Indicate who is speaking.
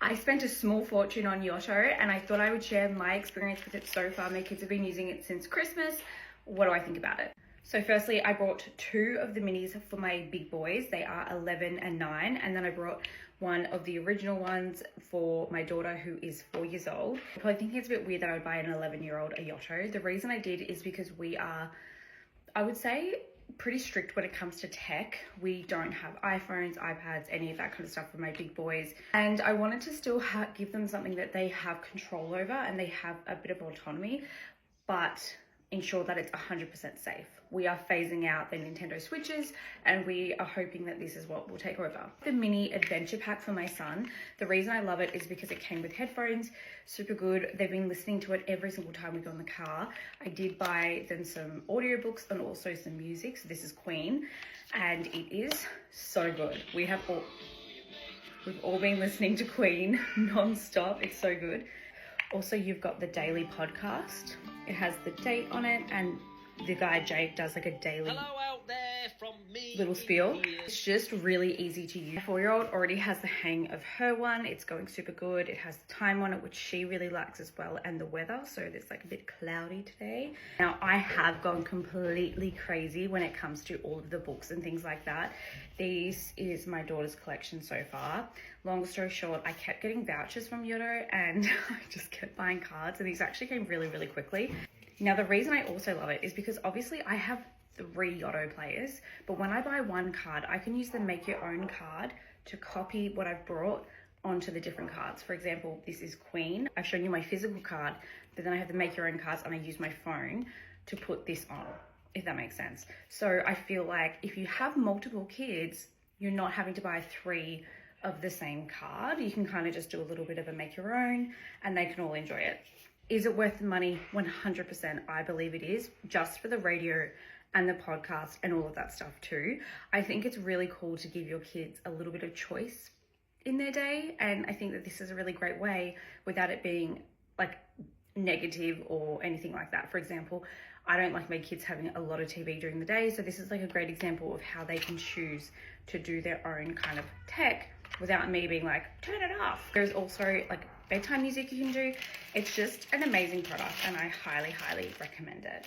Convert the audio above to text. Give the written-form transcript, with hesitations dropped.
Speaker 1: I spent a small fortune on Yotto and I thought I would share my experience with it so far. My kids have been using it since Christmas. What do I think about it? So firstly, I brought 2 of the minis for my big boys. They are 11 and 9. And then I brought one of the original ones for my daughter who is 4 years old. You're probably thinking it's a bit weird that I would buy an 11-year-old a Yotto. The reason I did is because we are, I would say, pretty strict when it comes to tech. We don't have iPhones, iPads, any of that kind of stuff for my big boys. And I wanted to still give them something that they have control over and they have a bit of autonomy, but ensure that it's 100% safe. We are phasing out the Nintendo Switches and we are hoping that this is what will take over. The mini adventure pack for my son, the reason I love it is because it came with headphones, super good. They've been listening to it every single time we go in the car. I did buy them some audiobooks and also some music. So this is Queen and it is so good. We've all been listening to Queen non-stop. It's so good. Also, you've got the daily podcast. It has the date on it and the guy Jake does like a daily little spiel. It's just really easy to use. My 4-year-old already has the hang of her one. It's going super good. It has the time on it, which she really likes as well, and the weather. So it's like a bit cloudy today. Now I have gone completely crazy when it comes to all of the books and things like that. This is my daughter's collection so far. Long story short, I kept getting vouchers from Yotto and I just kept buying cards, and these actually came really, really quickly. Now, the reason I also love it is because obviously I have 3 Yotto players, but when I buy one card, I can use the make your own card to copy what I've brought onto the different cards. For example, this is Queen. I've shown you my physical card, but then I have the make your own cards and I use my phone to put this on, if that makes sense. So I feel like if you have multiple kids, you're not having to buy 3 of the same card. You can kind of just do a little bit of a make your own and they can all enjoy it. Is it worth the money? 100%. I believe it is, just for the radio and the podcast and all of that stuff too. I think it's really cool to give your kids a little bit of choice in their day. And I think that this is a really great way without it being like negative or anything like that. For example, I don't like my kids having a lot of TV during the day. So this is like a great example of how they can choose to do their own kind of tech without me being like, turn it off. There's also like bedtime music you can do. It's just an amazing product and I highly, highly recommend it.